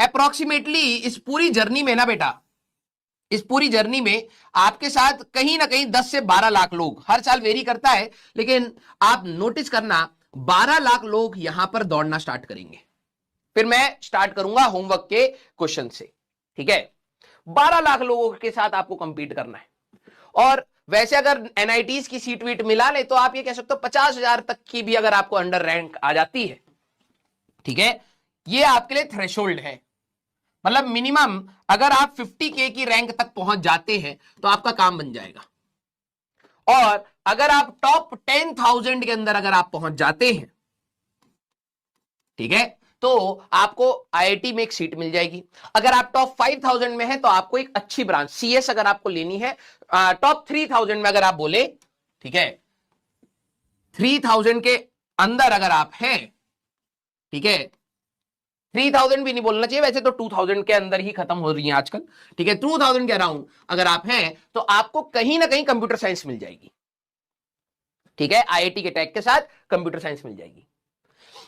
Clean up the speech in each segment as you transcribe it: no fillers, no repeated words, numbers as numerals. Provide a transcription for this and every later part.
Approximately इस पूरी journey में ना बेटा, इस पूरी जर्नी में आपके साथ कहीं ना कहीं 10 से 12 लाख लोग, हर साल वेरी करता है, लेकिन आप नोटिस करना 12 लाख लोग यहां पर दौड़ना स्टार्ट करेंगे। फिर मैं स्टार्ट करूंगा होमवर्क के क्वेश्चन से, ठीक है। 12 लाख लोगों के साथ आपको कंपीट करना है। और वैसे अगर एनआईटीज की सीट वीट मिला ले तो आप ये कह सकते हो 50,000 तक की भी अगर आपको अंडर रैंक आ जाती है, ठीक है, ये आपके लिए थ्रेशोल्ड है। मतलब मिनिमम अगर आप 50K की रैंक तक पहुंच जाते हैं तो आपका काम बन जाएगा। और अगर आप टॉप 10,000 के अंदर अगर आप पहुंच जाते हैं, ठीक है, तो आपको आईआईटी में एक सीट मिल जाएगी। अगर आप टॉप 5,000 में है तो आपको एक अच्छी ब्रांच सीएस अगर आपको लेनी है, टॉप 3,000 में अगर आप बोले, ठीक है, 3,000 के अंदर अगर आप हैं, ठीक है, 3,000 भी नहीं बोलना चाहिए, वैसे तो 2,000 के अंदर ही खत्म हो रही है आजकल, ठीक है, 2,000 के अराउंड अगर आप हैं तो आपको कहीं ना कहीं कंप्यूटर साइंस मिल जाएगी, ठीक है, आईआईटी के टैग के साथ कंप्यूटर साइंस मिल जाएगी।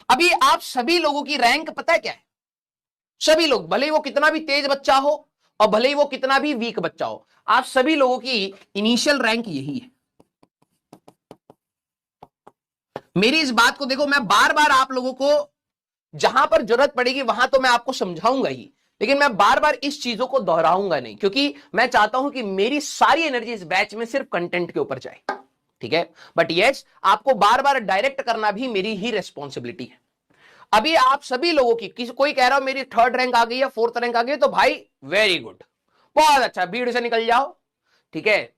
अभी आप सभी लोगों की रैंक पता है क्या है? सभी लोग, भले ही वो कितना भी तेज बच्चा हो और भले ही वो कितना भी वीक बच्चा हो, आप सभी लोगों की इनिशियल रैंक यही है। मेरी इस बात को देखो, मैं बार बार आप लोगों को जहां पर जरूरत पड़ेगी वहां तो मैं आपको समझाऊंगा ही, लेकिन मैं बार बार इस चीजों को दोहराऊंगा नहीं, क्योंकि मैं चाहता हूं कि मेरी सारी एनर्जी इस बैच में सिर्फ कंटेंट के ऊपर जाए, ठीक है। बट यस, आपको बार बार डायरेक्ट करना भी मेरी ही रेस्पॉन्सिबिलिटी है। अभी आप सभी लोगों की कोई कह रहा हो मेरी 3rd रैंक आ गई या 4th रैंक आ गई, तो भाई वेरी गुड, बहुत अच्छा, भीड़ से निकल जाओ, ठीक है।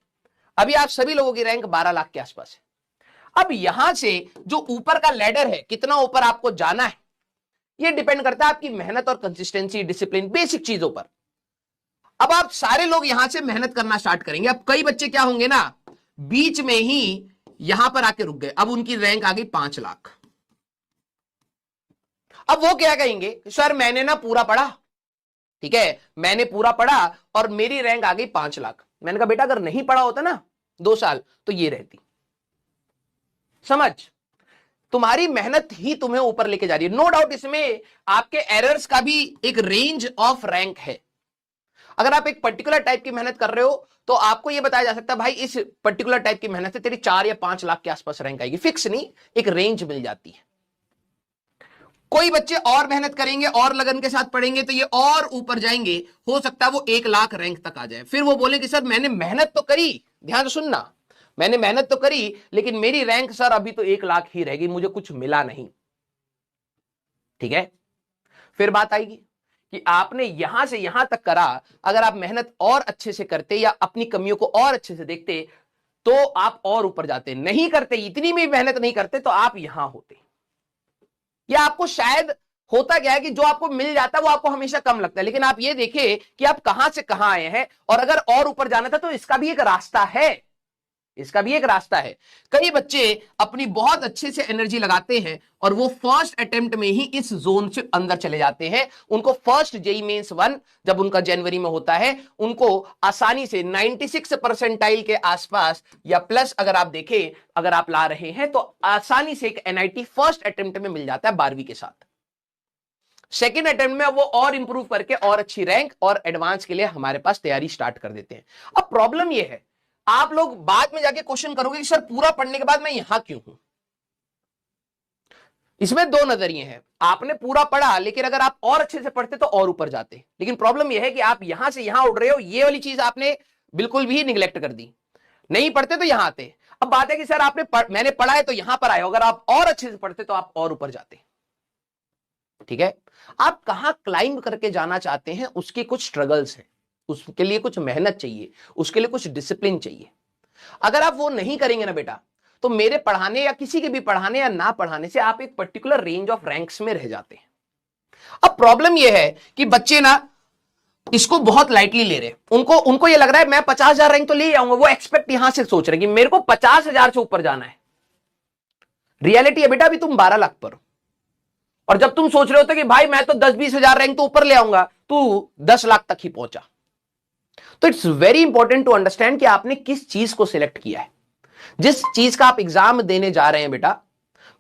अभी आप सभी लोगों की रैंक 12 लाख के आसपास है। अब यहां से जो ऊपर का लैडर है, कितना ऊपर आपको जाना है, ये डिपेंड करता है आपकी मेहनत और कंसिस्टेंसी, डिसिप्लिन, बेसिक चीजों पर। अब आप सारे लोग यहां से मेहनत करना स्टार्ट करेंगे। अब कई बच्चे क्या होंगे ना, बीच में ही यहां पर आके रुक गए, अब उनकी रैंक आ गई 5 लाख। अब वो क्या कहेंगे, सर मैंने ना पूरा पढ़ा, ठीक है, मैंने पूरा पढ़ा और मेरी रैंक आ गई 5 लाख। मैंने कहा बेटा अगर नहीं पढ़ा होता ना 2 साल तो ये रहती। समझ, तुम्हारी मेहनत ही तुम्हें ऊपर लेके जा रही है, नो डाउट। इसमें आपके एरर्स का भी एक रेंज ऑफ रैंक है। अगर आप एक पर्टिकुलर टाइप की मेहनत कर रहे हो तो आपको यह बताया जा सकता है भाई इस पर्टिकुलर टाइप की मेहनत से तेरी 4 या 5 लाख के आसपास रैंक आएगी, फिक्स नहीं, एक रेंज मिल जाती है। कोई बच्चे और मेहनत करेंगे और लगन के साथ पढ़ेंगे तो ये और ऊपर जाएंगे, हो सकता है वो 1 लाख रैंक तक आ जाए। फिर वो बोले कि सर मैंने मेहनत तो करी, ध्यान से सुनना, मैंने मेहनत तो करी लेकिन मेरी रैंक सर अभी तो 1 लाख ही रहेगी, मुझे कुछ मिला नहीं, ठीक है। फिर बात आएगी कि आपने यहां से यहां तक करा, अगर आप मेहनत और अच्छे से करते या अपनी कमियों को और अच्छे से देखते तो आप और ऊपर जाते, नहीं करते, इतनी भी मेहनत नहीं करते तो आप यहां होते। या आपको शायद होता क्या है कि जो आपको मिल जाता है वो आपको हमेशा कम लगता है, लेकिन आप ये देखिए कि आप कहां से कहां आए हैं और अगर और ऊपर जाना था तो इसका भी एक रास्ता है, इसका भी एक रास्ता है। कई बच्चे अपनी बहुत अच्छे से एनर्जी लगाते हैं और वो फर्स्ट अटेम्प्ट में ही इस जोन से अंदर चले जाते हैं। उनको फर्स्ट जेईई मेंस 1 जब उनका जनवरी में होता है, उनको आसानी से 96 परसेंटाइल के आसपास या प्लस अगर आप देखें, अगर आप ला रहे हैं तो आसानी से एक एनआईटी फर्स्ट अटेम्प्ट में मिल जाता है 12वीं के साथ। सेकेंड अटेम्प्ट में वो और इंप्रूव करके और अच्छी रैंक और एडवांस के लिए हमारे पास तैयारी स्टार्ट कर देते हैं। अब प्रॉब्लम ये है, आप लोग बाद में जाके क्वेश्चन करोगे कि सर पूरा पढ़ने के बाद मैं यहां क्यों हूं। इसमें 2 नजरिए हैं, आपने पूरा पढ़ा लेकिन अगर आप और अच्छे से पढ़ते तो और ऊपर जाते, लेकिन प्रॉब्लम यह है कि आप यहां से यहां उड़ रहे हो, ये वाली चीज आपने बिल्कुल भी निगलेक्ट कर दी, नहीं पढ़ते तो यहां आते। अब बात है कि सर मैंने पढ़ा है तो यहां पर आए, अगर आप और अच्छे से पढ़ते तो आप और ऊपर जाते, ठीक है। आप कहां क्लाइंब करके जाना चाहते हैं उसके कुछ स्ट्रगल्स हैं, उसके लिए कुछ मेहनत चाहिए, उसके लिए कुछ डिसिप्लिन चाहिए। अगर आप वो नहीं करेंगे ना बेटा तो मेरे पढ़ाने या किसी के भी पढ़ाने या ना पढ़ाने से आप एक पर्टिकुलर रेंज ऑफ रैंक्स में रह जाते हैं। अब प्रॉब्लम यह है कि बच्चे ना इसको बहुत लाइटली ले रहे हैं, उनको ये लग रहा है मैं 50,000 रैंक तो ले आऊंगा, वो एक्सपेक्ट यहां से सोच रहे हैं कि मेरे को 50,000 से ऊपर जाना है। रियलिटी है बेटा अभी तुम 12 लाख पर, और जब तुम सोच रहे होते कि भाई मैं तो 10-20 हजार रैंक तो ऊपर ले आऊंगा, तू 10 लाख तक ही पहुंचा। तो it's very important to understand कि आपने किस चीज को सिलेक्ट किया है। जिस चीज का आप एग्जाम देने जा रहे हैं बेटा,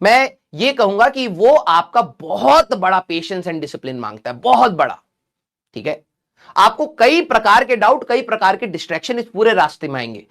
मैं ये कहूंगा कि वो आपका बहुत बड़ा पेशेंस एंड डिसिप्लिन मांगता है, बहुत बड़ा। ठीक है, आपको कई प्रकार के डाउट, कई प्रकार के डिस्ट्रैक्शन इस पूरे रास्ते में आएंगे।